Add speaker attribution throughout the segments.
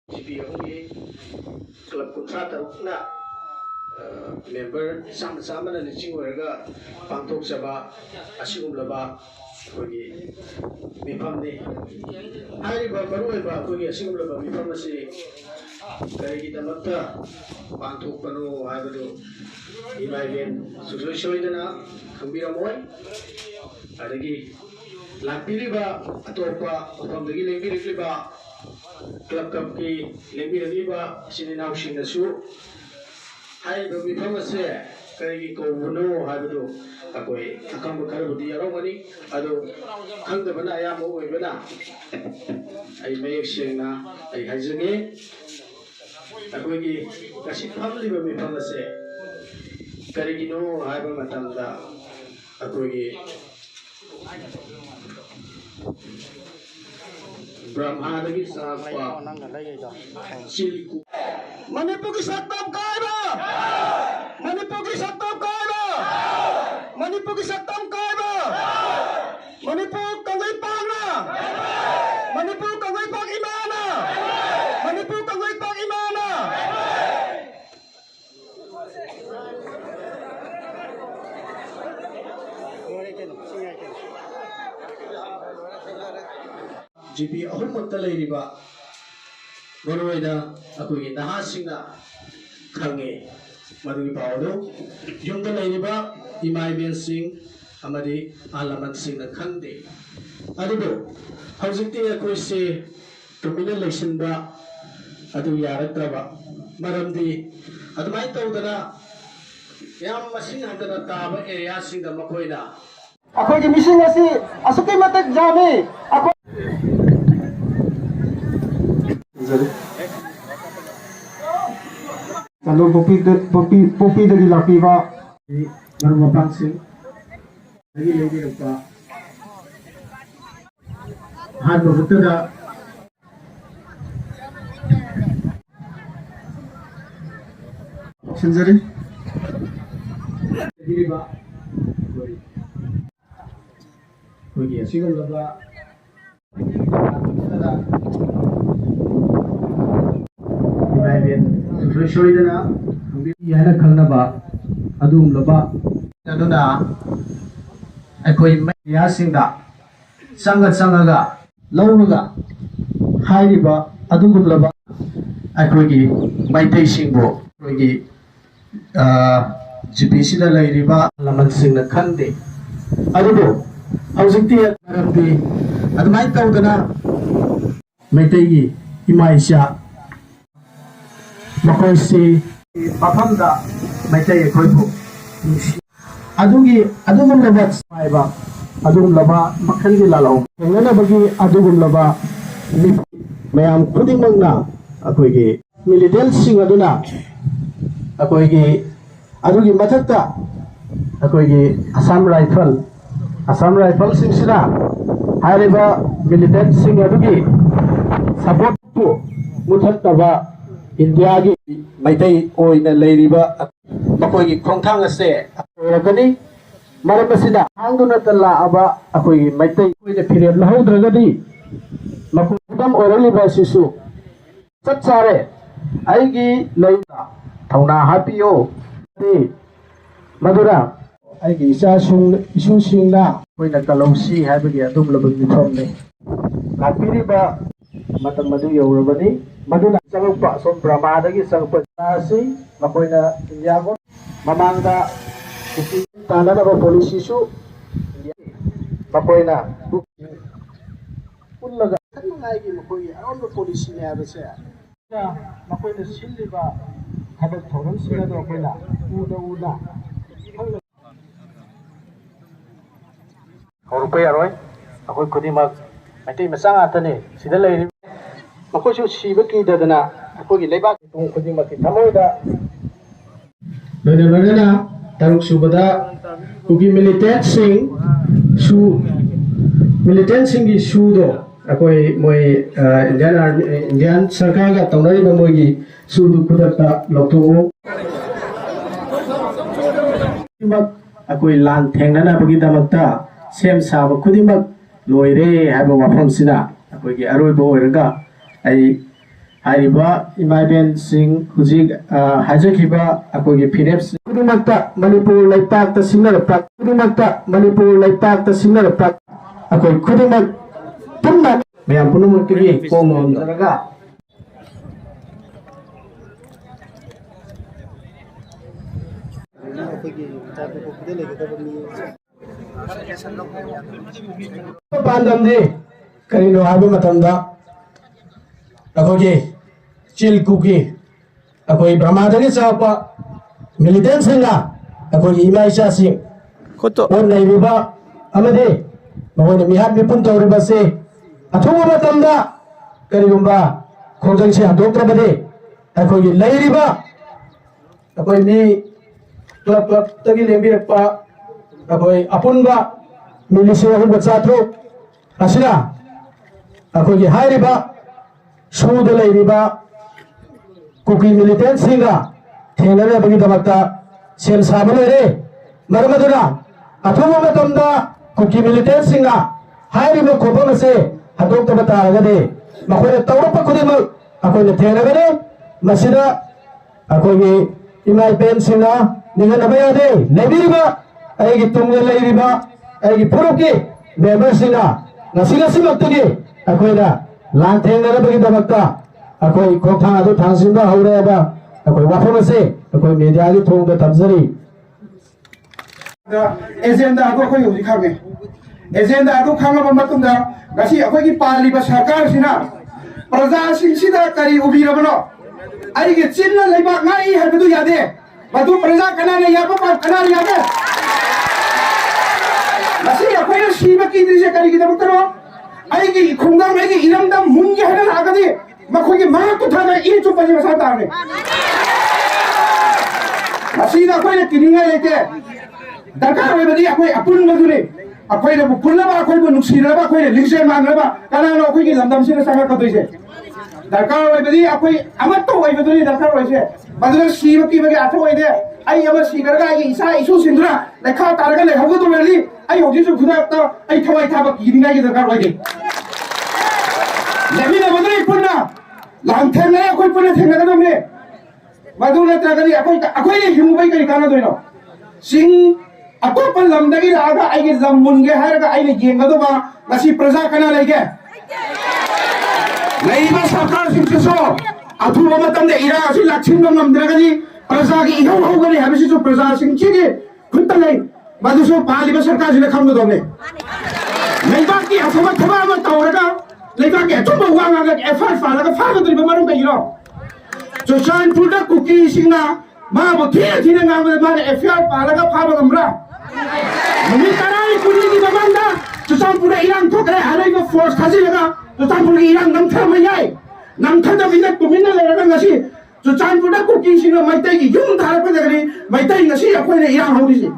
Speaker 1: GPOꯒꯤ club 36ꯅ member ꯆꯥꯝꯃ ꯆꯥꯝꯃꯅ ꯂꯤꯁꯤꯡ ꯑꯣꯏꯔꯒ ꯄꯥꯡꯊꯣꯛꯆꯕ ꯑꯁꯤꯒꯨꯝꯂꯕ ꯑꯩꯈꯣꯏꯒꯤ ꯃꯤꯐꯝꯅꯤ꯫ ꯍꯥꯏꯔꯤꯕ ꯃꯔꯨꯑꯣꯏꯕ ꯑꯩꯈꯣꯏꯒꯤ ꯑꯁꯤꯒꯨꯝꯂꯕ ꯃꯤꯐꯝ ꯑꯁꯤ ꯀꯔꯤꯒꯤꯗꯃꯛꯇ ꯄꯥꯡꯊꯣꯛꯄꯅꯣ ꯍꯥꯏꯕꯗꯨ ꯏꯃꯥ ꯏꯕꯦꯟ ꯁꯨꯡꯁꯣꯏ ꯁꯣꯏꯗꯅ ꯈꯪꯕꯤꯔꯝꯃꯣꯏ꯫ ꯑꯗꯒꯤ ꯂꯥꯛꯄꯤꯔꯤꯕ ꯑꯇꯣꯞꯄ ꯃꯐꯝꯗꯒꯤ ꯂꯦꯡꯕꯤꯔꯛꯂꯤꯕ ꯀ꯭ꯂꯕꯀꯤ ꯂꯦꯡꯕꯤꯔꯛꯂꯤꯕ ꯏꯆꯤꯟ ꯏꯅꯥꯎꯁꯤꯡꯅꯁꯨ ꯍꯥꯏꯔꯤꯕ ꯃꯤꯐꯝ ꯑꯁꯦ ꯀꯔꯤꯒꯤ ꯀꯧꯕꯅꯣ ꯍꯥꯏꯕꯗꯨ ꯑꯩꯈꯣꯏ ꯑꯈꯪꯕ ꯈꯔꯕꯨꯗꯤ ꯌꯥꯎꯔꯝꯒꯅꯤ꯫ ꯑꯗꯨ ꯈꯪꯗꯕꯅ ꯑꯌꯥꯝꯕ ꯑꯣꯏꯕꯅ ꯑꯩ ꯃꯌꯦꯛ ꯁꯦꯡꯅ ꯑꯩ ꯍꯥꯏꯖꯒꯦ꯫ ꯑꯩꯈꯣꯏꯒꯤ ꯉꯁꯤ ꯐꯝꯂꯤꯕ ꯃꯤꯐꯝ ꯑꯁꯦ ꯀꯔꯤꯒꯤꯅꯣ ꯍꯥꯏꯕ ꯃꯇꯝꯗ ꯑꯩꯈꯣꯏꯒꯤ ꯕ꯭ꯔꯍ꯭ꯃꯥꯗꯒꯤ ꯆꯪꯉꯛꯄ ꯆꯤꯜꯀꯨ
Speaker 2: Manipur Saktam Kaira! Manipur Saktam Kaira! Manipur Saktam Kaira! Manipur Kangai Pagna! Manipur Kangai Pag Imana! Manipur Kangai Pag Imana!
Speaker 1: GP ahummakta leiriba maruoida akogi nahasingna khange madugi pawdo yumda leiriba imai ben sing amadi alaman singna khangde adugo hojikti akoi se tumina lesinba adu yaratraba maramdi adumai tawdana yam masing handana taba area singda makoida
Speaker 2: Akogi missing asi asuki matak jami ako Kalau popi dari laki pak baru bapak sih lagi lupa hal betul dah sendiri jadi pak pergi sih kalau bapak Soidana yana khangnaba adum laba aduna akoi media singda sangaga lawruga hairiba adugum laba akoigi maitai singbo akoigi GPC da lairiba laman singna khande adugo hojikti maramdi adumai tawdana maitai gi imaisha makoisi mafamda maitai ekhoibu adugum laba saiba adugum laba makhalgi lalau henganabagi adugum laba mayam khudingmangna akoigi militant sing aduna akoigi adugi mathakta akoigi Assam Rifle sing sina hariba militant sing adugi support pu muthaktaba India gi maitai oina leiriba makoigi khongthang ase ragani maramasida hangduna tala aba akoigi maitai oina period lahaudragadi makudam oraliba sisu chatsare aigi leina thauna hapiyo ti madura aigi isu singna oina kalausi habagi adum labagi thomne lakpiriba matam madu yaurabani maduna changpa som brahmadagi changpa asi makoina indiago mamangda tanana ba policy su makoina ullaga tanai gi makoi aron policy ne abase makoina silliba habak thoron sina do koina uda horupai aroi akoi khudimak maitai masang atane sida leiri makoisu sibaki dadana akogi leibak tung khudimaki thamoida loina taruk subada ugi militant sing gi su do akoi moi Indian sarkar ga taunari ba moi gi su du khudata lokto akoi lan thengnana bagi damakta sem saba khudimak loire haiba wafam sina akoi gi aroi bo oiraga ai
Speaker 1: ꯍꯥꯏꯔꯤꯕ ꯏꯃꯥꯏꯕꯦꯟꯁꯤꯡ ꯍꯧꯖꯤꯛ ꯍꯥꯏꯖꯈꯤꯕ ꯑꯩꯈꯣꯏꯒꯤ ꯐꯤꯔꯦꯞꯁꯤꯡ ꯈꯨꯗꯤꯡꯃꯛꯇ ꯃꯅꯤꯄꯨꯔ ꯂꯩꯄꯥꯛꯇ ꯁꯤꯡꯅꯔꯛꯄ ꯈꯨꯗꯤꯡꯃꯛꯇ ꯃꯅꯤꯄꯨꯔ ꯂꯩꯄꯥꯛꯇ ꯁꯤꯡꯅꯔꯛꯄ ꯑꯩꯈꯣꯏ ꯈꯨꯗꯤꯡꯃꯛ ꯄꯨꯟꯅ ꯃꯌꯥꯝ ꯄꯨꯝꯅꯃꯛꯀꯤ ꯀꯣꯡ ꯍꯣꯟꯖꯔꯒ ꯄꯥꯟꯗꯝꯗꯤ ꯀꯔꯤꯅꯣ ꯍꯥꯏꯕ ꯃꯇꯝꯗ ꯑꯩꯈꯣꯏꯒꯤ ꯆꯤꯜ ꯀꯨꯀꯤ ꯑꯩꯈꯣꯏ ꯕ꯭ꯔꯍ꯭ꯃꯥꯗꯒꯤ ꯆꯥꯎꯔꯛꯄ ꯃꯤꯂꯤꯇꯦꯟꯁꯤꯡꯅ ꯑꯩꯈꯣꯏꯒꯤ ꯏꯃꯥ ꯏꯆꯥꯁꯤꯡ ꯑꯣꯠ ꯅꯩꯔꯤꯕ ꯑꯃꯗꯤ ꯃꯈꯣꯏꯅ ꯃꯤꯍꯥꯠ ꯃꯤꯄꯨꯟ ꯇꯧꯔꯤꯕꯁꯤ ꯑꯊꯨꯕ ꯃꯇꯝꯗ ꯀꯔꯤꯒꯨꯝꯕ ꯈꯣꯡꯖꯪꯁꯤ ꯍꯟꯗꯣꯛꯇ꯭ꯔꯕꯗꯤ ꯑꯩꯈꯣꯏꯒꯤ ꯂꯩꯔꯤꯕ ꯑꯩꯈꯣꯏ ꯃꯤ ꯀ꯭ꯂꯕ ꯀ꯭ꯂꯕꯇꯒꯤ ꯂꯦꯡꯕꯤꯔꯛꯄ ꯑꯩꯈꯣꯏ ꯑꯄꯨꯟꯕ ꯃꯤ 3,700 ꯑꯁꯤꯅ ꯑꯩꯈꯣꯏꯒꯤ ꯍꯥꯏꯔꯤꯕ ꯁꯨꯗ ꯂꯩꯔꯤꯕ ꯀꯨꯀꯤ ꯃꯤꯂꯤꯇꯦꯟꯁꯤꯡꯒ ꯊꯦꯡꯅꯅꯕꯒꯤꯗꯃꯛꯇ ꯁꯦꯝ ꯁꯥꯕ ꯂꯩꯔꯦ ꯃꯔꯝ ꯑꯗꯨꯅ ꯑꯊꯨꯕ ꯃꯇꯝꯗ ꯀꯨꯀꯤ ꯃꯤꯂꯤꯇꯦꯟꯁꯤꯡꯅ ꯍꯥꯏꯔꯤꯕ ꯈꯣꯡꯐꯝ ꯑꯁꯤ ꯍꯟꯗꯣꯛꯇꯕ ꯇꯥꯔꯒꯗꯤ ꯃꯈꯣꯏꯅ ꯇꯧꯔꯛꯄ ꯈꯨꯗꯤꯡꯃꯛ ꯑꯩꯈꯣꯏꯅ ꯊꯦꯡꯅꯒꯅꯤ ꯃꯁꯤꯗ ꯑꯩꯈꯣꯏꯒꯤ ꯏꯃꯥ ꯏꯕꯦꯟꯁꯤꯡꯅ ꯅꯤꯡꯍꯟꯅꯕ ꯌꯥꯗꯦ ꯂꯩꯕꯤꯔꯤꯕ ꯑꯩꯒꯤ ꯇꯨꯡꯗ ꯂꯩꯔꯤꯕ ꯑꯩꯒꯤ ꯐꯨꯔꯨꯞꯀꯤ ꯃꯦꯝꯕꯔꯁꯤꯡꯅ ꯉꯁꯤꯃꯛꯇꯒꯤ ꯑꯩꯈꯣꯏꯅ ꯂꯥꯟꯊꯦꯡꯅꯅꯕꯒꯤꯗꯃꯛꯇ ꯑꯩꯈꯣꯏ ꯈꯣꯡꯊꯥꯡ ꯑꯗꯨ ꯊꯥꯡꯖꯤꯟꯕ ꯍꯧꯔꯦꯕ ꯑꯩꯈꯣꯏ ꯋꯥꯐꯝ ꯑꯁꯤ ꯑꯩꯈꯣꯏ ꯃꯦꯗꯤꯌꯥꯒꯤ ꯊꯣꯡꯗ ꯊꯝꯖꯔꯤ
Speaker 3: एजेंडा खागे एजेंडा खाब पालीब सरकार प्रजा करी उबीरबनो चिन्ह यादे प्रजा कना कना यादे सीब कीद्रीसे करीगिदमक्तनो खुंगम इरमदम मुंगे है लागदी मखोगी महत्व थाना ई चुपजी मसा तारने मसीदा कोई किनिंगा लेते दरकार होबदी अखोई अपुन मदुने अखोई रे पुल्लबा अखोई बु नुक्सिरबा अखोई लिंगसे मानरबा कनानो अखोई की लमदम सिना संगा कदोइसे दरकार होबदी अखोई अमत्तो होबदुनी दरकार होइसे मदुना सीब की बगे आथो होइदे आई अम सीगरगा आई इसा इसु सिंदुरा लेखा तारगा ले हगो तो मेली आई होजिसु खुदा त आई थवाई थाबा किनिंगा की दरकार होइदे लेबिना मदुनी पुन्ना लांथेने अखोई पुन्ना थेंगदमने मदुना त्रगदी अखोई अखोई हिमुबै करी काना दोइनो सिंग अतोप लमदगी लागा आइगे लम मुनगे हारगा आइने येंगदोबा ngasi प्रजा कना लेगे लैबा सरकार सिंचसो अथुबा मतमदे इरा असि लाछिनबा ngमद्रगनी प्रजा की इहौ हौगनी हाबिसिसु प्रजा सिंचिगे खुंता लै मदुसो पालिबा सरकार सिना खमगदोने लैबा की अथुबा थबा मा तौरगा लैबा की अथुबा वांगागा एफआर फालगा फागदरिबा मरुं कइरो जोसान पुदा कुकी सिंगना मा बथि थिना ngam मा एफआर फालगा फाबगमरा मनि तराई कुनी की बमंदा जोसान पुदा इरान थोकरे हालैबा फोर्स खाजिलगा जोसान पुदा इरान नमथामा याय नमथादा बिना तुमिना लेरगा ngasi जोसान पुदा कुकी सिंगा मैतै की युम धारक जगनी मैतै ngasi अखोइने इरान हौरिसि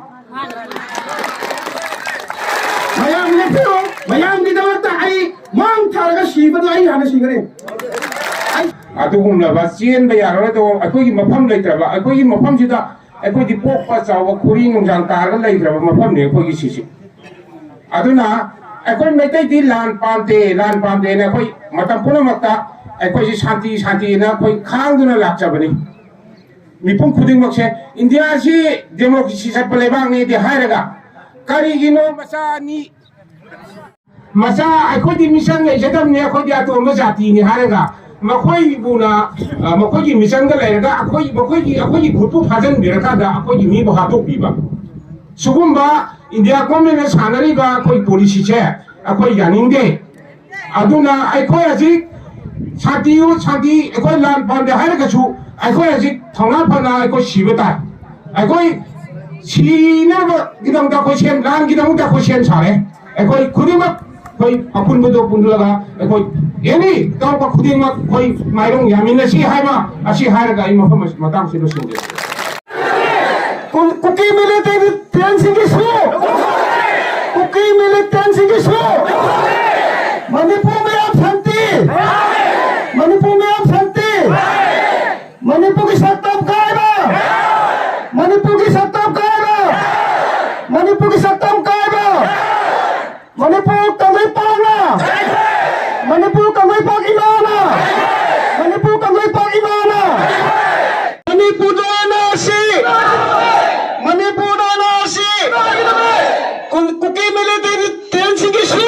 Speaker 3: मयाम लेफियो मयाम की दवता आई मांग थारगा सीबदो आई हाना सिगरे
Speaker 4: अदुगुमला चेन बयारो तो अखोई मफम लेत्रबा अखोई मफम सिदा अखोई पोपा चाव खुरी नुंजान तारगा लेत्रबा मफम ने अखोई सिसि अदुना अखोई मैतै दि लान पामते ने अखोई मतम पुनमक्ता अखोई शांति शांति ना अखोई खांगदुना लाक्चबनी मिपुम खुदिंग मक्से इंडिया सि डेमोक्रेसी सप लेबांग ने दि हायरगा करिगिनो मचा अखोई दि मिशन ले जदम ने अखोई दि अतोम जाति नि हायरगा मखोई बुना मखोई की मिशन ग लेरगा अखोई की ग्रुप फाजन बिरका दा अखोई मी बहातो पीबा सुगुम्बा इंडिया गवर्नमेंट ने सानरीबा अखोई पॉलिसी छे अखोई यानिंगे अदुना अखोई अजि शांति अखोई लान पांदे हारगछु अखोई अजि थौना फना अखोई सिबता अखोई सिना गिदम दा अखोई सेन लान गिदम दा अखोई सेन सारे अखोई खुदिमक कोई अपुन बदो पुनलगा कोई एनी तौर खुदिमक कोई माइरंग यामिनसी हाइबा असि हारगा इ मफम मतम सिलो सिंगे
Speaker 1: कुकी मिलिटेंट सिंगिसो कुकी मिलिटेंट सिंगिसो मणिपुर में आप शांति मणिपुर में आप शांति मणिपुर की सत्ता कायम मणिपुर की सत्ता कायम मणिपुर की सत्ता कायम मणिपुर कमई पागना मणिपुर कमई पागिना मणिपुर MLA ꯇꯦꯟꯁꯤꯡꯒꯤꯁꯨ